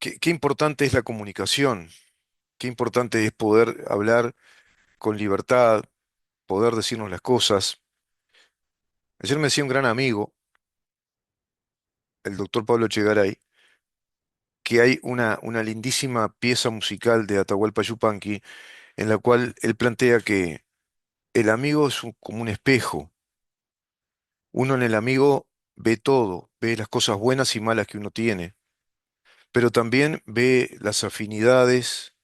Qué importante es la comunicación, qué importante es poder hablar con libertad, poder decirnos las cosas. Ayer me decía un gran amigo, el doctor Pablo Chegaray, que hay una lindísima pieza musical de Atahualpa Yupanqui en la cual él plantea que el amigo es como un espejo. Uno en el amigo ve todo, ve las cosas buenas y malas que uno tiene, pero también ve las afinidades,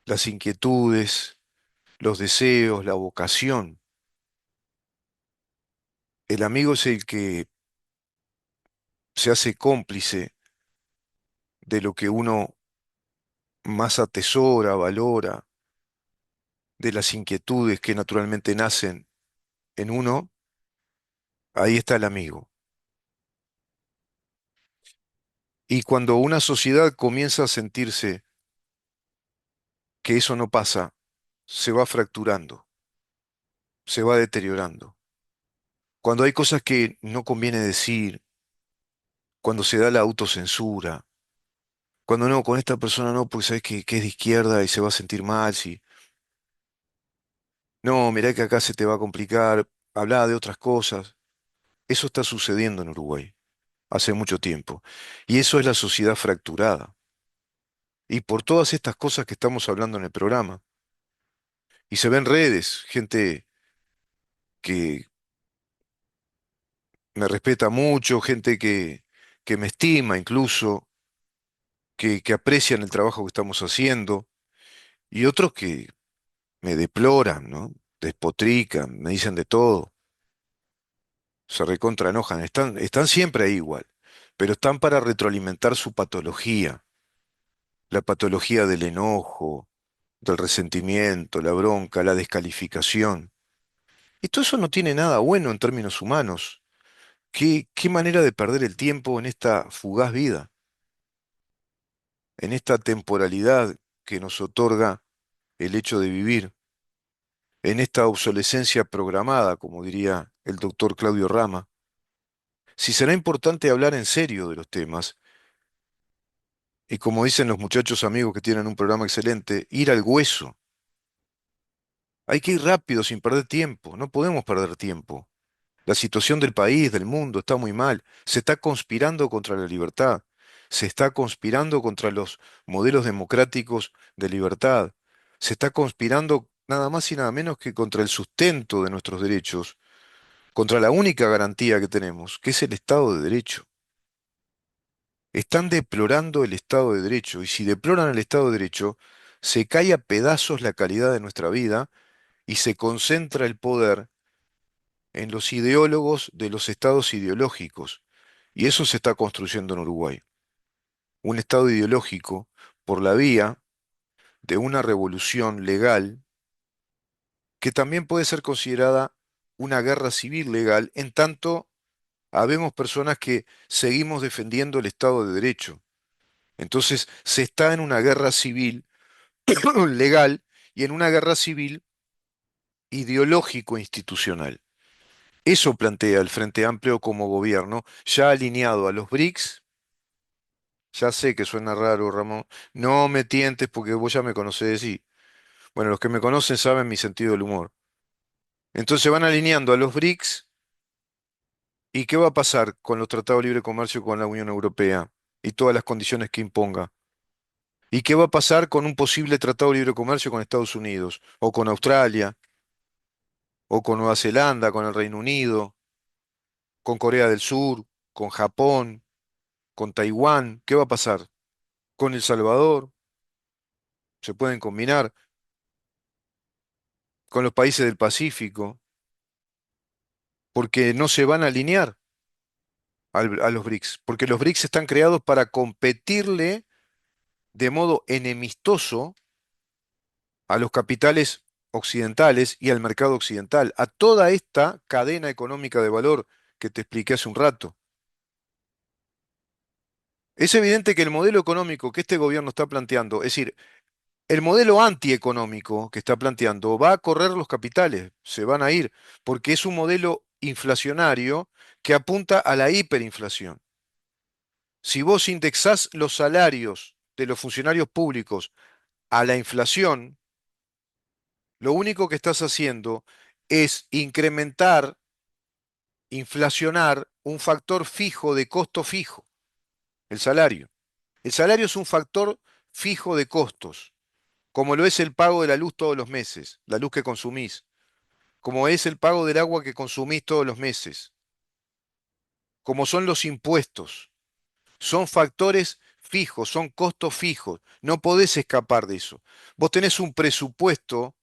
las inquietudes, los deseos, la vocación. El amigo es el que se hace cómplice de lo que uno más atesora, valora, de las inquietudes que naturalmente nacen en uno. Ahí está el amigo. Y cuando una sociedad comienza a sentirse que eso no pasa, se va fracturando, se va deteriorando. Cuando hay cosas que no conviene decir, cuando se da la autocensura, cuando no, con esta persona no, porque sabes que es de izquierda y se va a sentir mal, si no, mirá que acá se te va a complicar, habla de otras cosas. Eso está sucediendo en Uruguay hace mucho tiempo. Y eso es la sociedad fracturada. Y por todas estas cosas que estamos hablando en el programa. Y se ven redes, gente que me respeta mucho, gente que me estima incluso, que aprecian el trabajo que estamos haciendo, y otros que me deploran, ¿no? Despotrican, me dicen de todo, se recontra enojan, están siempre ahí igual, pero están para retroalimentar su patología, la patología del enojo, del resentimiento, la bronca, la descalificación. Y todo eso no tiene nada bueno en términos humanos. Qué manera de perder el tiempo en esta fugaz vida, en esta temporalidad que nos otorga el hecho de vivir, en esta obsolescencia programada, como diría el doctor Claudio Rama. Si será importante hablar en serio de los temas, y como dicen los muchachos amigos que tienen un programa excelente, ir al hueso. Hay que ir rápido sin perder tiempo, no podemos perder tiempo. La situación del país, del mundo, está muy mal. Se está conspirando contra la libertad. Se está conspirando contra los modelos democráticos de libertad. Se está conspirando nada más y nada menos que contra el sustento de nuestros derechos, contra la única garantía que tenemos, que es el Estado de Derecho. Están deplorando el Estado de Derecho, y si deploran el Estado de Derecho, se cae a pedazos la calidad de nuestra vida y se concentra el poder en los ideólogos de los estados ideológicos. Y eso se está construyendo en Uruguay. Un estado ideológico por la vía de una revolución legal que también puede ser considerada una guerra civil legal, en tanto habemos personas que seguimos defendiendo el Estado de Derecho. Entonces se está en una guerra civil legal y en una guerra civil ideológico-institucional. Eso plantea el Frente Amplio como gobierno, ya alineado a los BRICS. Ya sé que suena raro, Ramón. No me tientes porque vos ya me conocés y, bueno, los que me conocen saben mi sentido del humor. Entonces van alineando a los BRICS y ¿qué va a pasar con los tratados de libre comercio con la Unión Europea y todas las condiciones que imponga? ¿Y qué va a pasar con un posible tratado de libre comercio con Estados Unidos o con Australia o con Nueva Zelanda, con el Reino Unido, con Corea del Sur, con Japón, con Taiwán? ¿Qué va a pasar? ¿Con El Salvador? ¿Se pueden combinar? ¿Con los países del Pacífico? Porque no se van a alinear a los BRICS, porque los BRICS están creados para competirle de modo enemistoso a los capitales occidentales y al mercado occidental, a toda esta cadena económica de valor que te expliqué hace un rato. Es evidente que el modelo económico que este gobierno está planteando, es decir, el modelo antieconómico que está planteando, va a correr los capitales, se van a ir, porque es un modelo inflacionario que apunta a la hiperinflación. Si vos indexás los salarios de los funcionarios públicos a la inflación, lo único que estás haciendo es incrementar, inflacionar un factor fijo de costo fijo, el salario. El salario es un factor fijo de costos, como lo es el pago de la luz todos los meses, la luz que consumís, como es el pago del agua que consumís todos los meses, como son los impuestos. Son factores fijos, son costos fijos. No podés escapar de eso. Vos tenés un presupuesto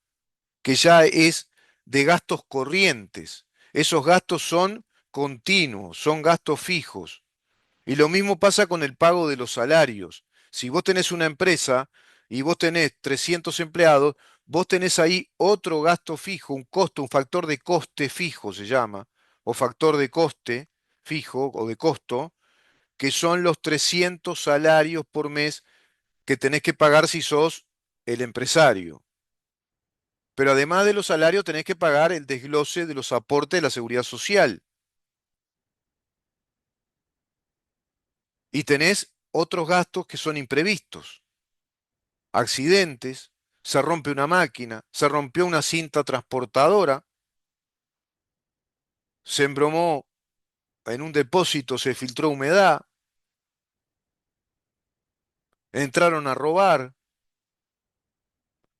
que ya es de gastos corrientes. Esos gastos son continuos, son gastos fijos. Y lo mismo pasa con el pago de los salarios. Si vos tenés una empresa y vos tenés 300 empleados, vos tenés ahí otro gasto fijo, un costo, un factor de coste fijo se llama, o factor de coste fijo o de costo, que son los 300 salarios por mes que tenés que pagar si sos el empresario. Pero además de los salarios tenés que pagar el desglose de los aportes de la seguridad social. Y tenés otros gastos que son imprevistos. Accidentes, se rompe una máquina, se rompió una cinta transportadora, se embromó en un depósito, se filtró humedad, entraron a robar.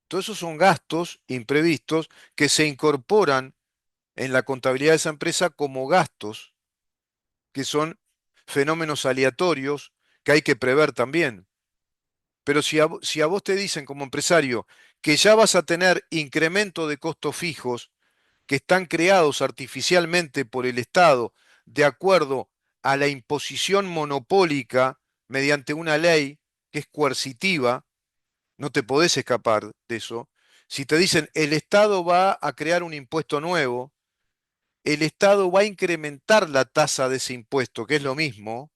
Todos esos son gastos imprevistos que se incorporan en la contabilidad de esa empresa como gastos, que son fenómenos aleatorios que hay que prever también. Pero si a vos te dicen como empresario que ya vas a tener incremento de costos fijos que están creados artificialmente por el Estado de acuerdo a la imposición monopólica mediante una ley que es coercitiva, no te podés escapar de eso. Si te dicen el Estado va a crear un impuesto nuevo, el Estado va a incrementar la tasa de ese impuesto, que es lo mismo,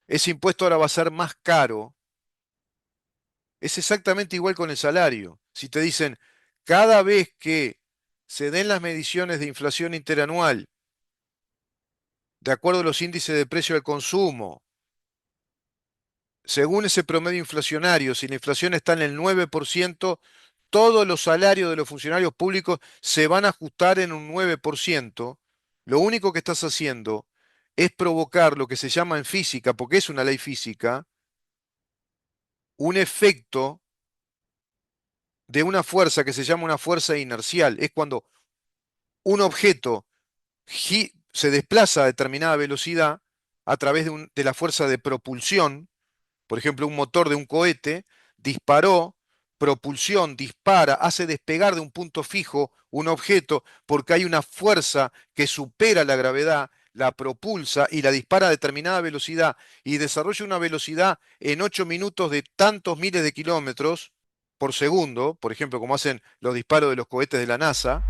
ese impuesto ahora va a ser más caro, es exactamente igual con el salario. Si te dicen, cada vez que se den las mediciones de inflación interanual, de acuerdo a los índices de precio al consumo, según ese promedio inflacionario, si la inflación está en el 9%, todos los salarios de los funcionarios públicos se van a ajustar en un 9%. Lo único que estás haciendo es provocar lo que se llama en física, porque es una ley física, un efecto de una fuerza que se llama una fuerza inercial. Es cuando un objeto se desplaza a determinada velocidad a través de la fuerza de propulsión. Por ejemplo, un motor de un cohete disparó, propulsión, dispara, hace despegar de un punto fijo un objeto porque hay una fuerza que supera la gravedad, la propulsa y la dispara a determinada velocidad y desarrolla una velocidad en 8 minutos de tantos miles de kilómetros por segundo, por ejemplo, como hacen los disparos de los cohetes de la NASA,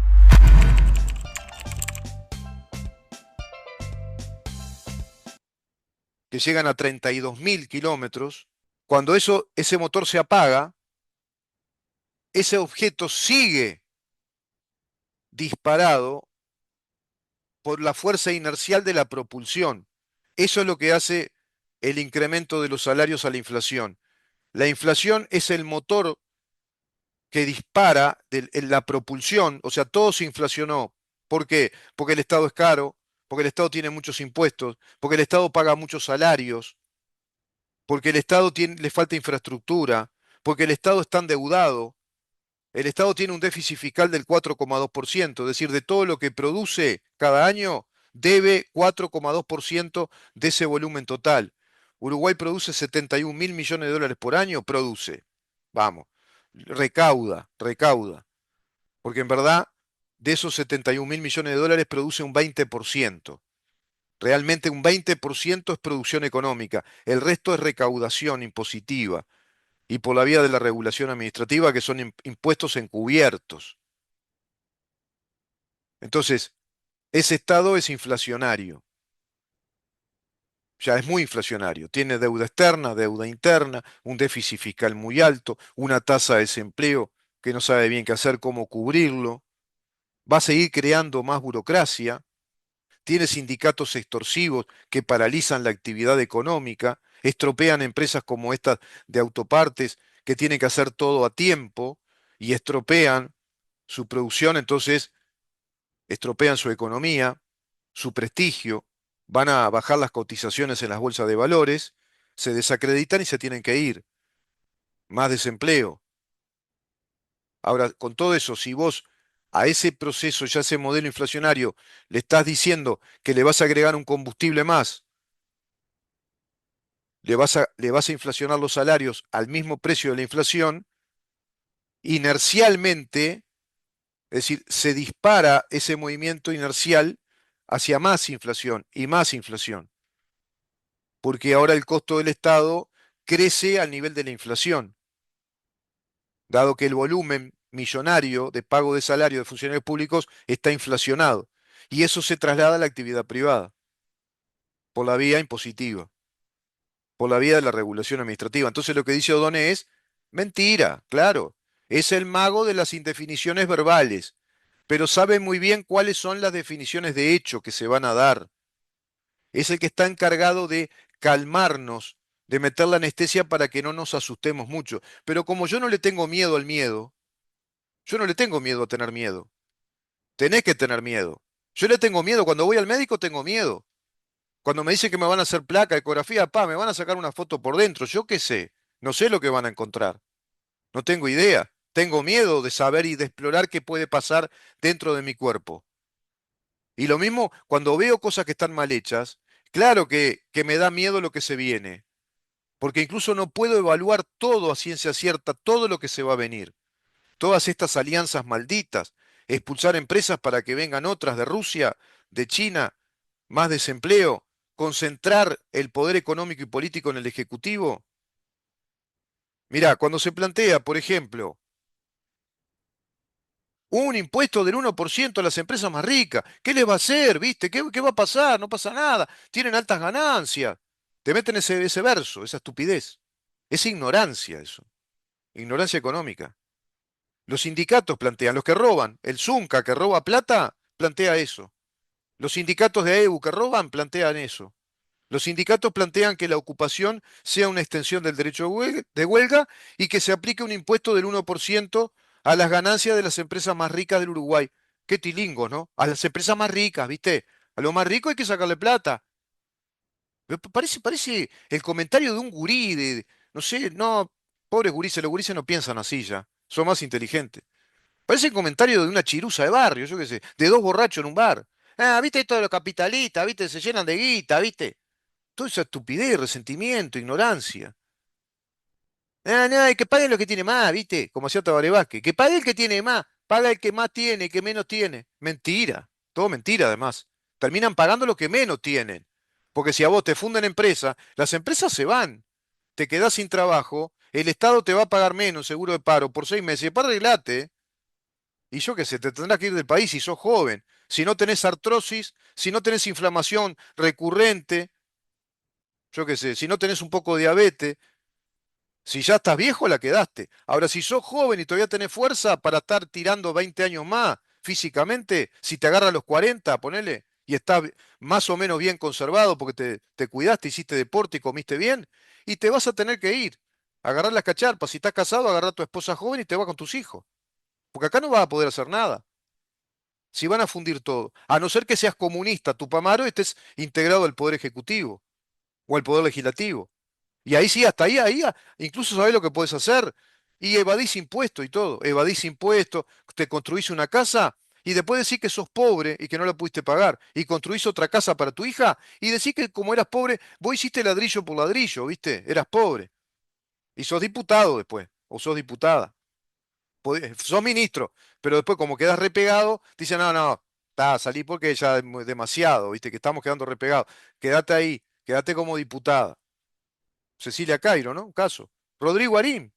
que llegan a 32.000 kilómetros. Cuando ese motor se apaga, ese objeto sigue disparado por la fuerza inercial de la propulsión. Eso es lo que hace el incremento de los salarios a la inflación. La inflación es el motor que dispara en la propulsión, o sea, todo se inflacionó. ¿Por qué? Porque el Estado es caro, porque el Estado tiene muchos impuestos, porque el Estado paga muchos salarios, porque el Estado le falta infraestructura, porque el Estado está endeudado. El Estado tiene un déficit fiscal del 4,2%, es decir, de todo lo que produce cada año, debe 4,2% de ese volumen total. Uruguay produce 71.000 millones de dólares por año, produce. Vamos, recauda. Porque en verdad, de esos 71.000 millones de dólares produce un 20%. Realmente un 20% es producción económica, el resto es recaudación impositiva y por la vía de la regulación administrativa, que son impuestos encubiertos. Entonces, ese Estado es inflacionario, ya es muy inflacionario. Tiene deuda externa, deuda interna, un déficit fiscal muy alto, una tasa de desempleo que no sabe bien qué hacer, cómo cubrirlo. Va a seguir creando más burocracia, tiene sindicatos extorsivos que paralizan la actividad económica. estropean empresas como estas de autopartes que tienen que hacer todo a tiempo y estropean su producción, entonces estropean su economía, su prestigio, van a bajar las cotizaciones en las bolsas de valores, se desacreditan y se tienen que ir. Más desempleo. Ahora, con todo eso, si vos a ese proceso, ya ese modelo inflacionario, le estás diciendo que le vas a agregar un combustible más, le vas a inflacionar los salarios al mismo precio de la inflación, inercialmente, es decir, se dispara ese movimiento inercial hacia más inflación y más inflación, porque ahora el costo del Estado crece al nivel de la inflación, dado que el volumen millonario de pago de salario de funcionarios públicos está inflacionado. Y eso se traslada a la actividad privada, por la vía impositiva, por la vía de la regulación administrativa. Entonces lo que dice O'Donnell es mentira, claro. Es el mago de las indefiniciones verbales, pero sabe muy bien cuáles son las definiciones de hecho que se van a dar. Es el que está encargado de calmarnos, de meter la anestesia para que no nos asustemos mucho. Pero como yo no le tengo miedo al miedo, yo no le tengo miedo a tener miedo. Tenés que tener miedo. Yo le tengo miedo. Cuando voy al médico tengo miedo. Cuando me dicen que me van a hacer placa, ecografía, pa, me van a sacar una foto por dentro. Yo qué sé. No sé lo que van a encontrar. No tengo idea. Tengo miedo de saber y de explorar qué puede pasar dentro de mi cuerpo. Y lo mismo cuando veo cosas que están mal hechas, claro que me da miedo lo que se viene. Porque incluso no puedo evaluar todo a ciencia cierta, todo lo que se va a venir. Todas estas alianzas malditas, expulsar empresas para que vengan otras de Rusia, de China, más desempleo, concentrar el poder económico y político en el Ejecutivo. Mirá, cuando se plantea, por ejemplo, un impuesto del 1% a las empresas más ricas, ¿qué les va a hacer? ¿Viste? ¿Qué va a pasar? No pasa nada. Tienen altas ganancias. Te meten ese verso, esa estupidez. Es ignorancia eso, ignorancia económica. Los sindicatos plantean, los que roban, el Zunca que roba plata, plantea eso. Los sindicatos de AEBU que roban plantean eso. Los sindicatos plantean que la ocupación sea una extensión del derecho de huelga y que se aplique un impuesto del 1% a las ganancias de las empresas más ricas del Uruguay. Qué tilingos, ¿no? A las empresas más ricas, ¿viste? A lo más rico hay que sacarle plata. Parece el comentario de un gurí, no sé, no, pobres gurises, los gurises no piensan así ya, son más inteligentes. Parece el comentario de una chiruza de barrio, yo qué sé, de dos borrachos en un bar. Ah, viste esto de los capitalistas, viste, se llenan de guita, viste. Toda esa estupidez, resentimiento, ignorancia. Ah, no, y que pague lo que tiene más, viste, como hacía Tabaré Vázquez. Que pague el que tiene más, paga el que más tiene, que menos tiene. Mentira, todo mentira además. Terminan pagando lo que menos tienen. Porque si a vos te funden empresa, las empresas se van. Te quedás sin trabajo, el Estado te va a pagar menos seguro de paro por 6 meses. Y después arreglate. Y yo qué sé, te tendrás que ir del país si sos joven. Si no tenés artrosis, si no tenés inflamación recurrente, yo qué sé, si no tenés un poco de diabetes, si ya estás viejo, la quedaste. Ahora, si sos joven y todavía tenés fuerza para estar tirando 20 años más físicamente, si te agarra a los 40, ponele, y estás más o menos bien conservado porque te cuidaste, hiciste deporte y comiste bien, y te vas a tener que ir. Agarrar las cacharpas. Si estás casado, agarrar a tu esposa joven y te vas con tus hijos. Porque acá no vas a poder hacer nada. Si van a fundir todo, a no ser que seas comunista, Tupamaro, estés integrado al Poder Ejecutivo o al Poder Legislativo. Y ahí sí, hasta ahí, incluso sabés lo que puedes hacer. Y evadís impuestos y todo. Evadís impuestos, te construís una casa y después decís que sos pobre y que no la pudiste pagar. Y construís otra casa para tu hija y decís que como eras pobre, vos hiciste ladrillo por ladrillo, ¿viste? Eras pobre. Y sos diputado después, o sos diputada. Sos ministro, pero después como quedas repegado, dicen, no, no, salí porque ya es demasiado, ¿viste? Que estamos quedando repegados. Quédate ahí, quédate como diputada. Cecilia Cairo, ¿no? Un caso. Rodrigo Arín,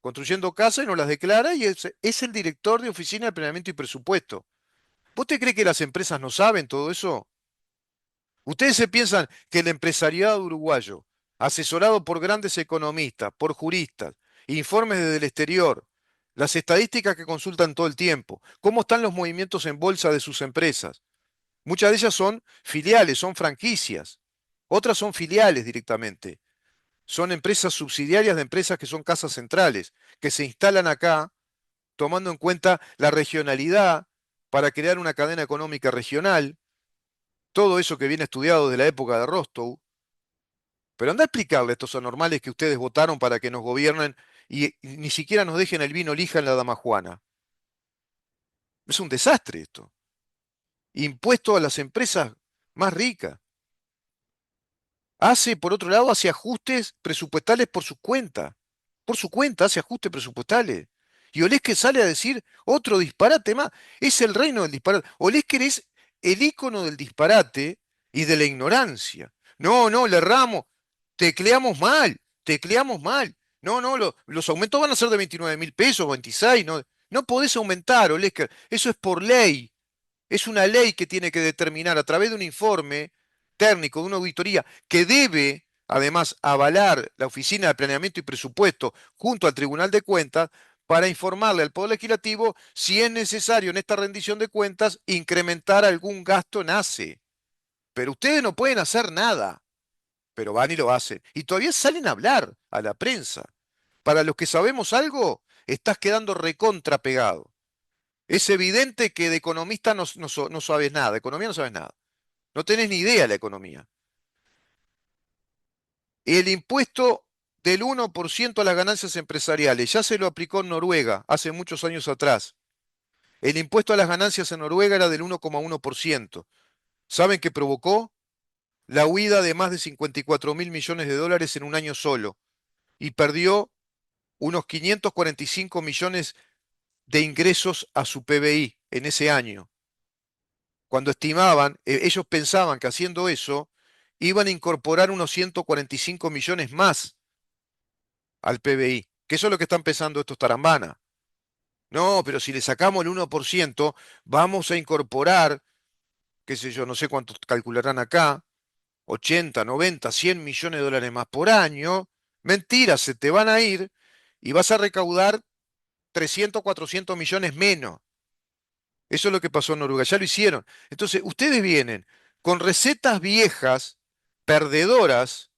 construyendo casas y no las declara y es el director de Oficina de Planeamiento y Presupuesto. ¿Vos te crees que las empresas no saben todo eso? ¿Ustedes se piensan que el empresariado uruguayo, asesorado por grandes economistas, por juristas, informes desde el exterior, las estadísticas que consultan todo el tiempo, cómo están los movimientos en bolsa de sus empresas? Muchas de ellas son filiales, son franquicias, otras son filiales directamente. Son empresas subsidiarias de empresas que son casas centrales, que se instalan acá tomando en cuenta la regionalidad para crear una cadena económica regional, todo eso que viene estudiado desde la época de Rostow. Pero anda a explicarle a estos anormales que ustedes votaron para que nos gobiernen y ni siquiera nos dejen el vino lija en la damajuana. Es un desastre esto. Impuesto a las empresas más ricas. Hace, por otro lado, hace ajustes presupuestales por su cuenta. Por su cuenta hace ajustes presupuestales. Y Olesker sale a decir otro disparate más. Es el reino del disparate. Olesker es el ícono del disparate y de la ignorancia. No, no, le erramos. Tecleamos mal. Tecleamos mal. No, no, los aumentos van a ser de 29.000 pesos, 26. No, no podés aumentar, Olesker. Eso es por ley. Es una ley que tiene que determinar a través de un informe técnico, de una auditoría, que debe además avalar la Oficina de Planeamiento y Presupuesto junto al Tribunal de Cuentas para informarle al Poder Legislativo si es necesario en esta rendición de cuentas incrementar algún gasto en ACE. Pero ustedes no pueden hacer nada, pero van y lo hacen. Y todavía salen a hablar a la prensa. Para los que sabemos algo, estás quedando recontra pegado. Es evidente que de economista no sabes nada, de economía no sabes nada. No tenés ni idea de la economía. El impuesto del 1% a las ganancias empresariales ya se lo aplicó en Noruega hace muchos años atrás. El impuesto a las ganancias en Noruega era del 1,1%. ¿Saben qué provocó? La huida de más de 54.000 millones de dólares en un año solo y perdió unos 545 millones de ingresos a su PBI en ese año. Cuando estimaban, ellos pensaban que haciendo eso iban a incorporar unos 145 millones más al PBI, que eso es lo que están pensando estos tarambanas. No, pero si le sacamos el 1%, vamos a incorporar, qué sé yo, no sé cuántos calcularán acá, 80, 90, 100 millones de dólares más por año. Mentira, se te van a ir y vas a recaudar 300, 400 millones menos. Eso es lo que pasó en Noruega, ya lo hicieron. Entonces, ustedes vienen con recetas viejas, perdedoras,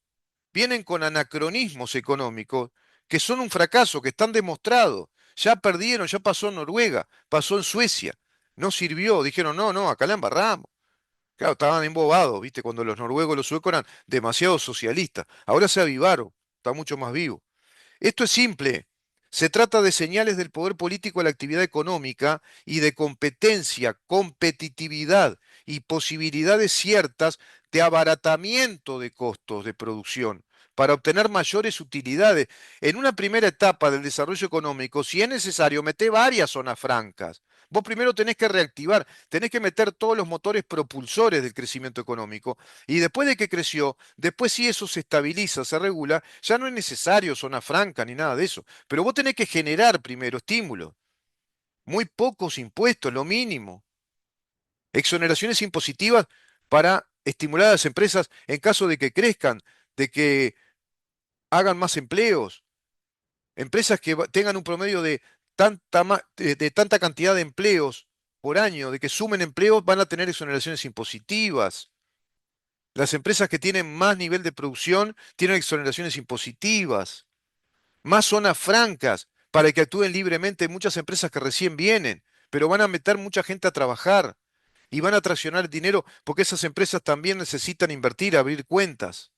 vienen con anacronismos económicos que son un fracaso, que están demostrados. Ya perdieron, ya pasó en Noruega, pasó en Suecia. No sirvió, dijeron, no, no, acá la embarramos. Claro, estaban embobados, ¿viste? Cuando los noruegos, los suecos eran demasiado socialistas. Ahora se avivaron, está mucho más vivo. Esto es simple. Se trata de señales del poder político a la actividad económica y de competencia, competitividad y posibilidades ciertas de abaratamiento de costos de producción para obtener mayores utilidades. En una primera etapa del desarrollo económico, si es necesario, mete varias zonas francas. Vos primero tenés que reactivar, tenés que meter todos los motores propulsores del crecimiento económico y después de que creció, después si eso se estabiliza, se regula, ya no es necesario zona franca ni nada de eso. Pero vos tenés que generar primero estímulos. Muy pocos impuestos, lo mínimo. Exoneraciones impositivas para estimular a las empresas en caso de que crezcan, de que hagan más empleos. Empresas que tengan un promedio de de tanta cantidad de empleos por año, de que sumen empleos, van a tener exoneraciones impositivas. Las empresas que tienen más nivel de producción tienen exoneraciones impositivas, más zonas francas para que actúen libremente muchas empresas que recién vienen, pero van a meter mucha gente a trabajar y van a traccionar dinero porque esas empresas también necesitan invertir, abrir cuentas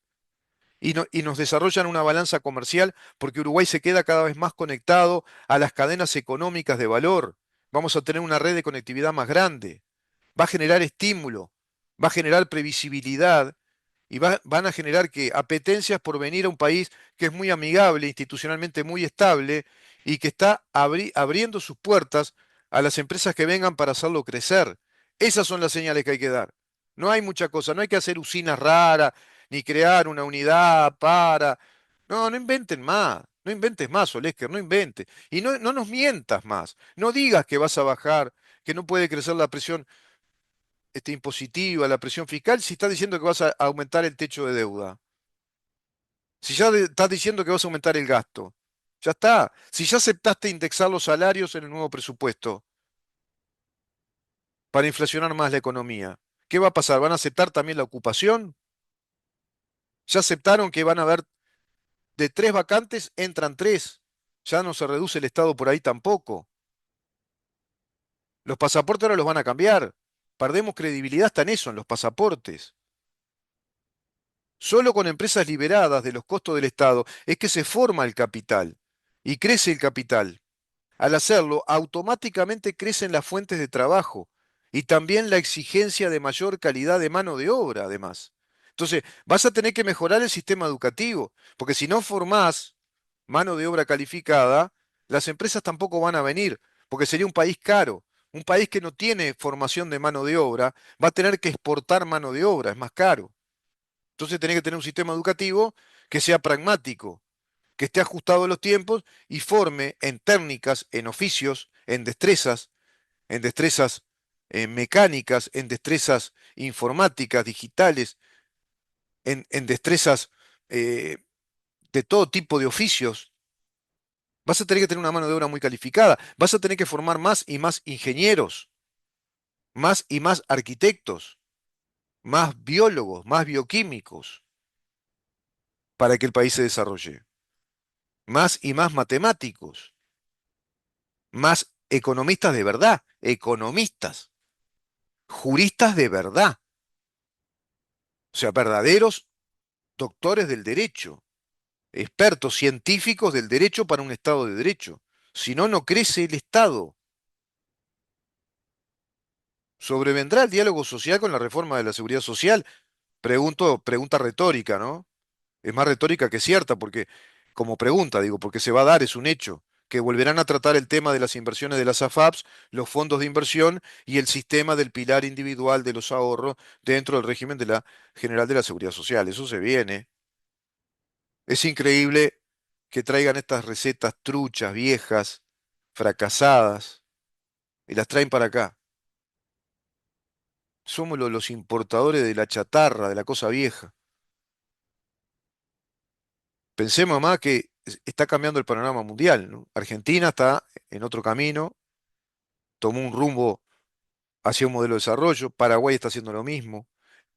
y nos desarrollan una balanza comercial porque Uruguay se queda cada vez más conectado a las cadenas económicas de valor. Vamos a tener una red de conectividad más grande, va a generar estímulo, va a generar previsibilidad y van a generar que apetencias por venir a un país que es muy amigable, institucionalmente muy estable y que está abriendo sus puertas a las empresas que vengan para hacerlo crecer. Esas son las señales que hay que dar. No hay mucha cosa, no hay que hacer usinas raras, ni crear una unidad para... No, no inventen más. No inventes más, Olesker, no inventes. Y no, no nos mientas más. No digas que vas a bajar, que no puede crecer la presión impositiva, la presión fiscal, si estás diciendo que vas a aumentar el techo de deuda. Si ya estás diciendo que vas a aumentar el gasto. Ya está. Si ya aceptaste indexar los salarios en el nuevo presupuesto para inflacionar más la economía, ¿qué va a pasar? ¿Van a aceptar también la ocupación? ¿Ya aceptaron que van a haber de tres vacantes entran tres. Ya no se reduce el Estado por ahí tampoco. Los pasaportes ahora los van a cambiar. Perdemos credibilidad hasta en eso, en los pasaportes. Solo con empresas liberadas de los costos del Estado es que se forma el capital y crece el capital. Al hacerlo, automáticamente crecen las fuentes de trabajo y también la exigencia de mayor calidad de mano de obra, además. Entonces, vas a tener que mejorar el sistema educativo, porque si no formás mano de obra calificada, las empresas tampoco van a venir, porque sería un país caro. Un país que no tiene formación de mano de obra va a tener que exportar mano de obra, es más caro. Entonces, tenés que tener un sistema educativo que sea pragmático, que esté ajustado a los tiempos y forme en técnicas, en oficios, en destrezas mecánicas, en destrezas informáticas, digitales, en destrezas eh, de todo tipo de oficios. Vas a tener que tener una mano de obra muy calificada, vas a tener que formar más y más ingenieros, más y más arquitectos, más biólogos, más bioquímicos, para que el país se desarrolle, más y más matemáticos, más economistas de verdad, economistas, juristas de verdad, o sea, verdaderos doctores del derecho, expertos científicos del derecho para un Estado de derecho. Si no, no crece el Estado. ¿Sobrevendrá el diálogo social con la reforma de la seguridad social? Pregunta retórica, ¿no? Es más retórica que cierta, porque, como pregunta, digo, porque se va a dar, es un hecho, que volverán a tratar el tema de las inversiones de las AFAPs, los fondos de inversión y el sistema del pilar individual de los ahorros dentro del régimen de la General de la Seguridad Social. Eso se viene. Es increíble que traigan estas recetas truchas, viejas, fracasadas, y las traen para acá. Somos los importadores de la chatarra, de la cosa vieja. Pensemos más que está cambiando el panorama mundial, ¿no? Argentina está en otro camino, tomó un rumbo hacia un modelo de desarrollo, Paraguay está haciendo lo mismo,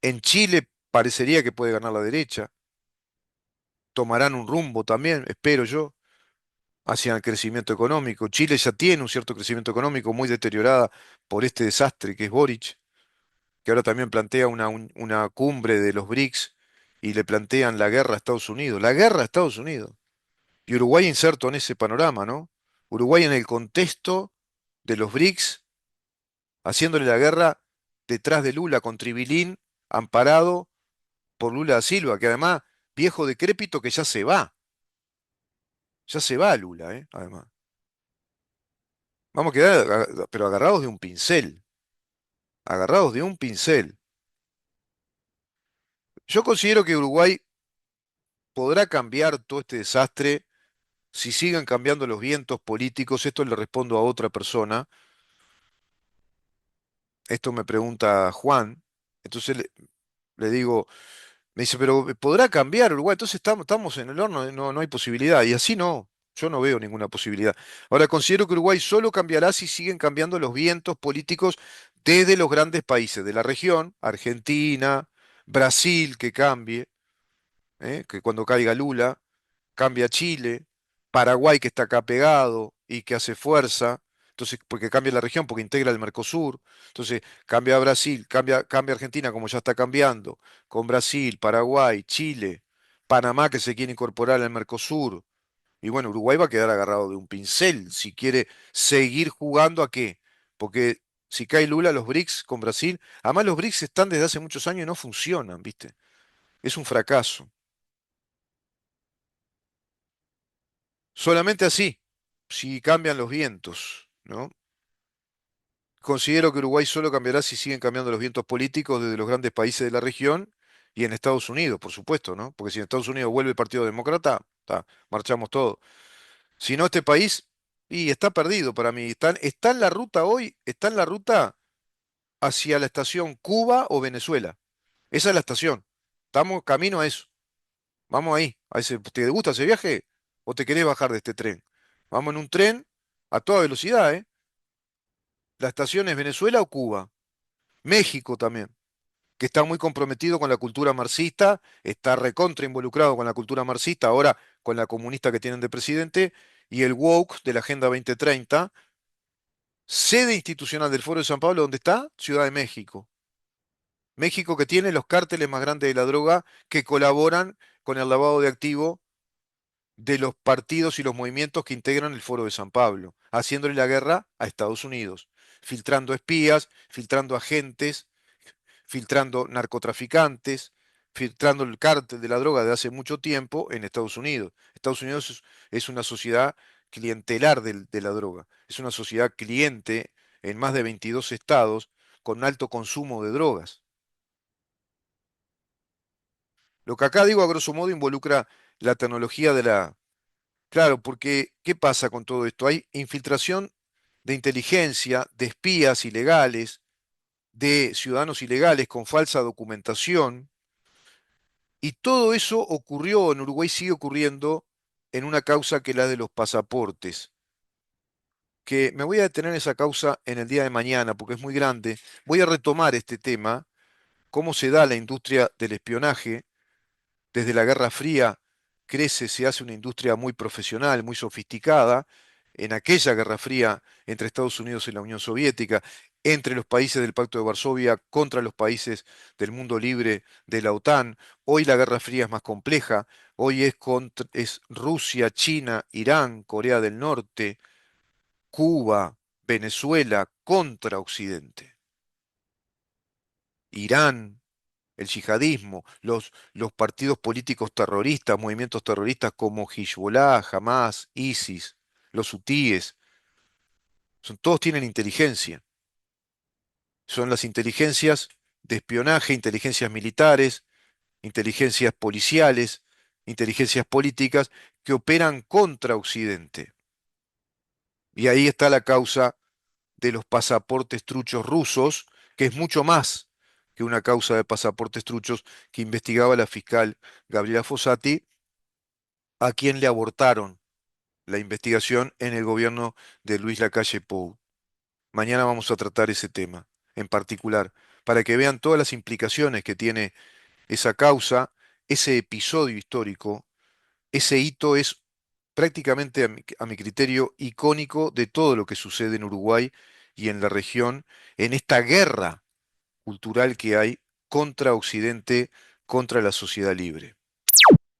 en Chile parecería que puede ganar la derecha, tomarán un rumbo también, espero yo, hacia el crecimiento económico. Chile ya tiene un cierto crecimiento económico muy deteriorada por este desastre que es Boric, que ahora también plantea una cumbre de los BRICS y le plantean la guerra a Estados Unidos, la guerra a Estados Unidos. Y Uruguay inserto en ese panorama, ¿no? Uruguay en el contexto de los BRICS, haciéndole la guerra detrás de Lula con Tribilín, amparado por Lula da Silva, que además, viejo decrépito que ya se va Lula, ¿eh? Además. Vamos a quedar, pero agarrados de un pincel, agarrados de un pincel. Yo considero que Uruguay podrá cambiar todo este desastre si siguen cambiando los vientos políticos. Esto le respondo a otra persona. Esto me pregunta Juan. Entonces le digo, me dice, pero ¿podrá cambiar Uruguay? Entonces estamos en el horno, no, no hay posibilidad. Y así no, yo no veo ninguna posibilidad. Ahora, considero que Uruguay solo cambiará si siguen cambiando los vientos políticos desde los grandes países de la región, Argentina, Brasil, que cambie, que cuando caiga Lula, cambia Chile, Paraguay que está acá pegado y que hace fuerza, entonces, porque cambia la región, porque integra el Mercosur, entonces cambia Brasil, cambia Argentina como ya está cambiando, con Brasil, Paraguay, Chile, Panamá que se quiere incorporar al Mercosur, y bueno, Uruguay va a quedar agarrado de un pincel si quiere seguir jugando a qué, porque si cae Lula, los BRICS con Brasil, además los BRICS están desde hace muchos años y no funcionan, ¿viste? Es un fracaso. Solamente así, si cambian los vientos, ¿no? Considero que Uruguay solo cambiará si siguen cambiando los vientos políticos desde los grandes países de la región y en Estados Unidos, por supuesto, ¿no? Porque si en Estados Unidos vuelve el Partido Demócrata, marchamos todos. Si no, este país, y está perdido para mí. Está en la ruta hoy, está en la ruta hacia la estación Cuba o Venezuela. Esa es la estación. Estamos camino a eso. Vamos ahí. ¿Te gusta ese viaje o te querés bajar de este tren? Vamos en un tren a toda velocidad, ¿eh? La estación es Venezuela o Cuba. México también. que está muy comprometido con la cultura marxista, está recontra involucrado con la cultura marxista, ahora con la comunista que tienen de presidente, y el woke de la Agenda 2030, sede institucional del Foro de San Pablo, ¿dónde está? Ciudad de México. México que tiene los cárteles más grandes de la droga que colaboran con el lavado de activos de los partidos y los movimientos que integran el Foro de San Pablo, haciéndole la guerra a Estados Unidos, filtrando espías, filtrando agentes, filtrando narcotraficantes, filtrando el cártel de la droga de hace mucho tiempo en Estados Unidos. Estados Unidos es una sociedad clientelar de la droga, es una sociedad cliente en más de 22 estados con alto consumo de drogas. Lo que acá digo a grosso modo involucra la tecnología de la... Claro, porque ¿qué pasa con todo esto? Hay infiltración de inteligencia, de espías ilegales, de ciudadanos ilegales con falsa documentación, y todo eso ocurrió en Uruguay, sigue ocurriendo en una causa que es la de los pasaportes, que me voy a detener en esa causa en el día de mañana porque es muy grande. Voy a retomar este tema, cómo se da la industria del espionaje. Desde la Guerra Fría crece, se hace una industria muy profesional, muy sofisticada. En aquella Guerra Fría entre Estados Unidos y la Unión Soviética, entre los países del Pacto de Varsovia contra los países del mundo libre de la OTAN. Hoy la Guerra Fría es más compleja. Hoy es Rusia, China, Irán, Corea del Norte, Cuba, Venezuela contra Occidente. Irán, el yihadismo, los partidos políticos terroristas, movimientos terroristas como Hezbollah, Hamas, ISIS, los hutíes, todos tienen inteligencia. Son las inteligencias de espionaje, inteligencias militares, inteligencias policiales, inteligencias políticas que operan contra Occidente. Y ahí está la causa de los pasaportes truchos rusos, que es mucho más que una causa de pasaportes truchos que investigaba la fiscal Gabriela Fossati, a quien le abortaron la investigación en el gobierno de Luis Lacalle Pou. Mañana vamos a tratar ese tema en particular, para que vean todas las implicaciones que tiene esa causa, ese episodio histórico. Ese hito es prácticamente, a mi criterio, icónico de todo lo que sucede en Uruguay y en la región, en esta guerra cultural que hay contra Occidente, contra la sociedad libre.